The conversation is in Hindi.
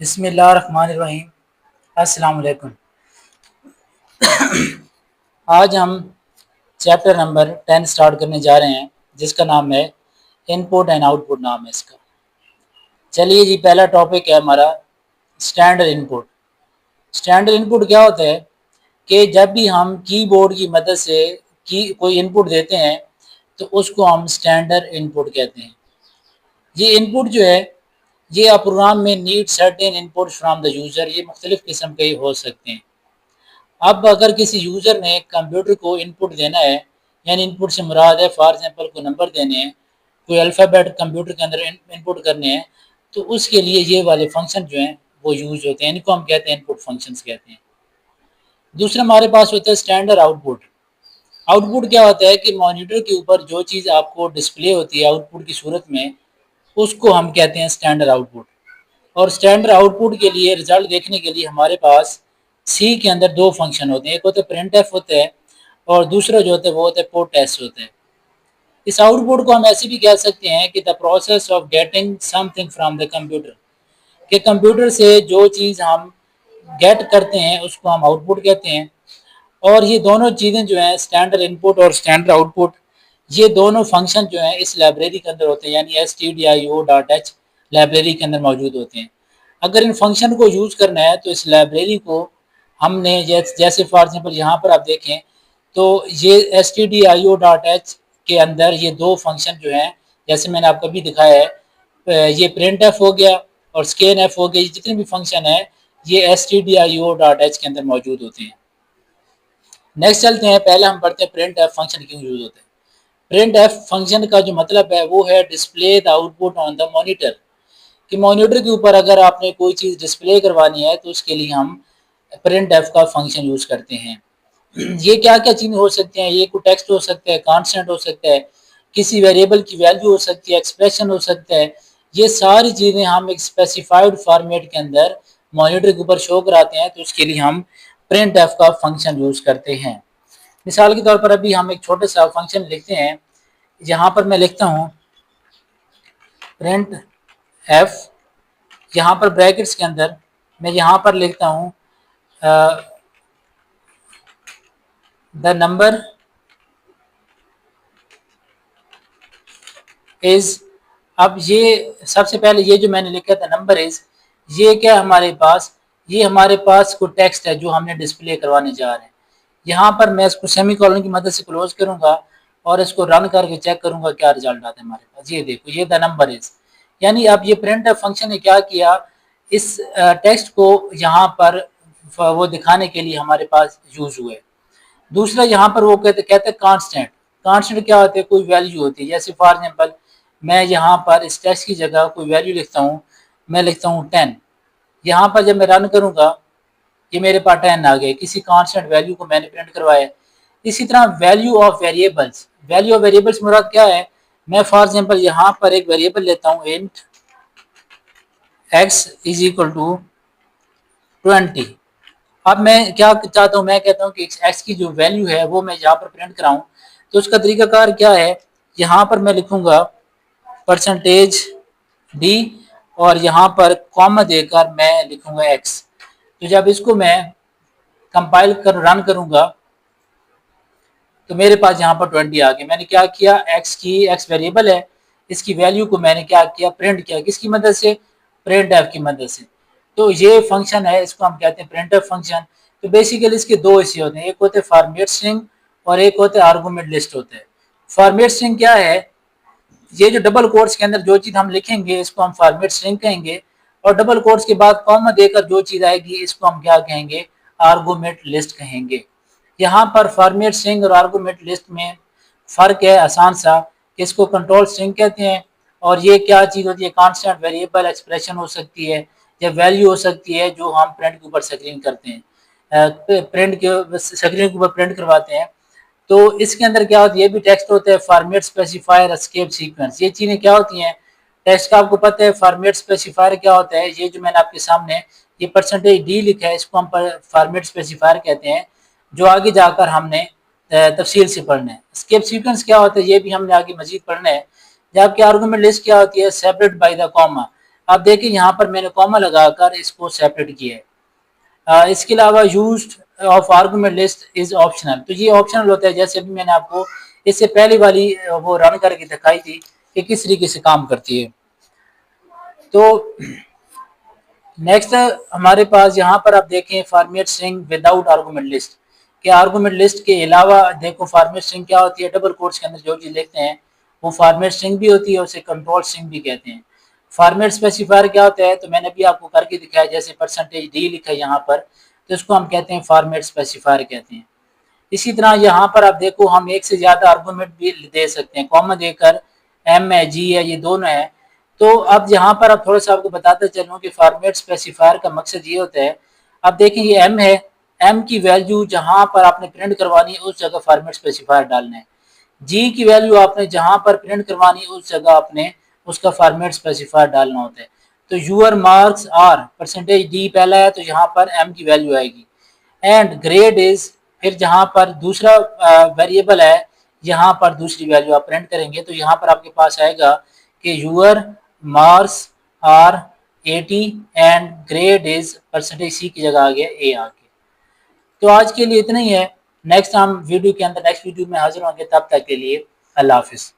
बिस्मिल्लाहिर्रहमानिर्रहीम। अस्सलाम वालेकुम। आज हम चैप्टर नंबर 10 स्टार्ट करने जा रहे हैं जिसका नाम है इनपुट एंड आउटपुट नाम है इसका। चलिए जी, पहला टॉपिक है हमारा स्टैंडर्ड इनपुट। स्टैंडर्ड इनपुट क्या होता है कि जब भी हम कीबोर्ड की मदद से की कोई इनपुट देते हैं तो उसको हम स्टैंडर्ड इनपुट कहते हैं। ये इनपुट जो है ये आप प्रोग्राम में need certain input from the user, ये मुख्तलिफ किस्म के हो सकते हैं। अब अगर किसी यूज़र ने कंप्यूटर को इनपुट देना है, यानी इनपुट से मुराद है फॉर एग्जांपल को नंबर देने हैं, कोई अल्फ़ाबेट कंप्यूटर के अंदर इनपुट करने हैं, तो उसके लिए ये वाले फंक्शन जो हैं वो यूज होते हैं। इनको हम कहते हैं इनपुट फंक्शंस कहते हैं। दूसरा हमारे पास होता है स्टैंडर्ड आउटपुट। आउटपुट क्या होता है कि मॉनिटर के ऊपर जो चीज़ आपको डिस्प्ले होती है आउटपुट की सूरत में, उसको हम कहते हैं स्टैंडर्ड आउटपुट। और स्टैंडर्ड आउटपुट के लिए रिजल्ट देखने के लिए हमारे पास सी के अंदर दो फंक्शन होते हैं, एक होता है प्रिंट एफ होता है और दूसरा जो होता है वो होता है पुट एस होता है। इस आउटपुट को हम ऐसे भी कह सकते हैं कि the process of getting something from the computer, कि कंप्यूटर से जो चीज़ हम गेट करते हैं उसको हम आउटपुट कहते हैं। और ये दोनों चीज़ें जो हैं स्टैंडर्ड इनपुट और स्टैंडर्ड आउटपुट, ये दोनों फंक्शन जो हैं इस लाइब्रेरी के अंदर होते हैं, यानी stdio.h लाइब्रेरी के अंदर मौजूद होते हैं। अगर इन फंक्शन को यूज़ करना है तो इस लाइब्रेरी को हमने जैसे फॉर एग्जांपल यहाँ पर आप देखें तो ये stdio.h के अंदर ये दो फंक्शन जो हैं, जैसे मैंने आपको अभी दिखाया है, ये प्रिंट एफ हो गया और स्कैन एफ हो गया, ये जितने भी फंक्शन है ये stdio.h के अंदर मौजूद होते हैं। नेक्स्ट चलते हैं, पहले हम पढ़ते हैं प्रिंट एफ फंक्शन क्यों यूज होते हैं। प्रिंट एफ फंक्शन का जो मतलब है वो है display the output on the monitor, कि मॉनिटर के ऊपर अगर आपने कोई चीज़ डिस्प्ले करवानी है तो उसके लिए हम प्रिंट एफ का फंक्शन यूज करते हैं। ये क्या क्या चीज़ें हो सकती हैं, ये कोई टेक्स्ट हो सकता है, कांस्टेंट हो सकता है, किसी वेरिएबल की वैल्यू हो सकती है, एक्सप्रेशन हो सकता है। ये सारी चीज़ें हम एक स्पेसिफाइड फॉर्मेट के अंदर मॉनिटर के ऊपर शो कराते हैं, तो उसके लिए हम प्रिंट एफ का फंक्शन यूज करते हैं। मिसाल के तौर पर अभी हम एक छोटे सा फंक्शन लिखते हैं, यहाँ पर मैं लिखता हूँ प्रिंट एफ, यहाँ पर ब्रैकेट्स के अंदर मैं यहाँ पर लिखता हूँ द नंबर इज। अब ये सबसे पहले ये जो मैंने लिखा था नंबर इज, ये क्या हमारे पास, ये हमारे पास कोई टेक्स्ट है जो हमने डिस्प्ले करवाने जा रहे हैं। यहाँ पर मैं इसको सेमी कॉलन की मदद से क्लोज करूंगा और इसको रन करके चेक करूंगा क्या रिजल्ट आता है हमारे पास। ये देखो, ये द नंबर इज, यानी अब ये प्रिंट फंक्शन ने क्या किया, इस टेक्स्ट को यहाँ पर वो दिखाने के लिए हमारे पास यूज हुए। दूसरा यहाँ पर वो कहते हैं कांस्टेंट। कांस्टेंट क्या होते हैं, कोई वैल्यू होती है। जैसे फॉर एग्जांपल मैं यहाँ पर इस टेक्स्ट की जगह कोई वैल्यू लिखता हूँ, मैं लिखता हूँ 10। यहाँ पर जब मैं रन करूँगा ये मेरे पास 10 आ गए, किसी कांस्टेंट वैल्यू को मैंने प्रिंट करवाया। इसी तरह value of variables, value of variables मुराद क्या है, मैं फॉर एग्जांपल यहाँ पर एक वेरिएबल लेता हूँ int x is equal to 20। अब मैं क्या चाहता हूँ, मैं कहता हूँ कि x की जो वैल्यू है वो मैं यहाँ पर प्रिंट कराऊँ। तो उसका तरीकाकार क्या है, यहाँ पर मैं लिखूंगा परसेंटेज d और यहाँ पर कॉमा देकर मैं लिखूंगा x। तो जब इसको मैं कंपाइल कर रन करूंगा तो मेरे पास यहाँ पर 20 आ गया। मैंने क्या किया, x वेरिएबल है, इसकी वैल्यू को मैंने क्या किया, प्रिंट किया। किसकी मदद से, प्रिंट एफ की मदद से। तो ये फंक्शन है, इसको हम कहते हैं प्रिंट एफ फंक्शन। तो बेसिकली इसके दो हिस्से होते हैं, एक होते हैं फॉर्मेट स्ट्रिंग और एक होते हैं आर्गुमेंट लिस्ट होते हैं। फॉर्मेट स्ट्रिंग क्या है, ये जो डबल कोट्स के अंदर जो चीज हम लिखेंगे इसको हम फॉर्मेट स्ट्रिंग कहेंगे, और डबल कोट्स के बाद कॉमा देकर जो चीज आएगी इसको हम क्या कहेंगे, आर्गुमेंट लिस्ट कहेंगे। यहाँ पर फॉर्मेट स्ट्रिंग और आर्गुमेंट लिस्ट में फर्क है आसान सा, कि इसको कंट्रोल स्ट्रिंग कहते हैं और ये क्या चीज होती है, कांस्टेंट वेरिएबल एक्सप्रेशन हो सकती है या वैल्यू हो सकती है जो हम प्रिंट के ऊपर स्क्रीन करते हैं, प्रिंट के स्क्रीन के ऊपर प्रिंट करवाते हैं। तो इसके अंदर क्या होती है, ये भी टेक्स्ट होता है, फॉर्मेट स्पेसिफायर, एस्केप सीक्वेंस, ये चीजें क्या होती हैं टेक्स्ट का आपको पता है। फॉर्मेट स्पेसिफायर क्या होता है, ये जो मैंने आपके सामने ये परसेंटेज डी लिखा है इसको हम फॉर्मेट स्पेसिफायर कहते हैं, जो आगे जाकर हमने तफसील से पढ़ना है। एस्केप सीक्वेंस क्या होता है ये भी हमने आगे मजीद पढ़ना है। जबकि आर्गुमेंट लिस्ट क्या होती है, सेपरेट बाय द कॉमा। अब देखिए यहाँ पर मैंने कॉमा लगाकर इसको सेपरेट किया है। इसके अलावा used of argument list is optional, तो ये ऑप्शनल होता है। जैसे अभी मैंने आपको इससे पहली वाली वो रन करके दिखाई थी कि किस तरीके से काम करती है। तो नेक्स्ट हमारे पास यहाँ पर आप देखें format string without argument list, कि आर्गुमेंट लिस्ट के अलावा देखो फॉर्मेट स्ट्रिंग क्या होती है, डबल कोट्स के अंदर जो चीज लिखते हैं वो फॉर्मेट स्ट्रिंग भी होती है, उसे कंट्रोल स्ट्रिंग भी कहते हैं। फॉर्मेट स्पेसिफायर क्या होता है, तो मैंने भी आपको करके दिखाया, जैसे %d लिखा है यहाँ पर, तो इसको हम कहते हैं फॉर्मेट स्पेसिफायर कहते हैं। इसी तरह यहाँ पर आप देखो हम एक से ज्यादा आर्गुमेंट भी दे सकते हैं, कॉमा देकर m है g है, ये दोनों है। तो अब यहाँ पर अब थोड़ा सा आपको बताते चलूँ कि फॉर्मेट स्पेसिफायर का मकसद ये होता है। अब देखिए ये m है, m की वैल्यू जहाँ पर आपने प्रिंट करवानी है उस जगह फॉर्मेट स्पेसिफायर डालना है। g की वैल्यू आपने जहाँ पर प्रिंट करवानी है उस जगह आपने उसका फॉर्मेट स्पेसिफायर डालना होता है। तो यूर मार्क्स आर %d पहला है तो यहाँ पर m की वैल्यू आएगी, एंड ग्रेड इज, फिर जहाँ पर दूसरा वेरिएबल है यहाँ पर दूसरी वैल्यू आप प्रिंट करेंगे तो यहाँ पर आपके पास आएगा कि your marks are 80 and grade is %c की जगह आ गया a आ गया। तो आज के लिए इतना ही है। नेक्स्ट हम वीडियो के अंदर नेक्स्ट वीडियो में हाजिर होंगे, तब तक के लिए अल्लाह हाफिज़।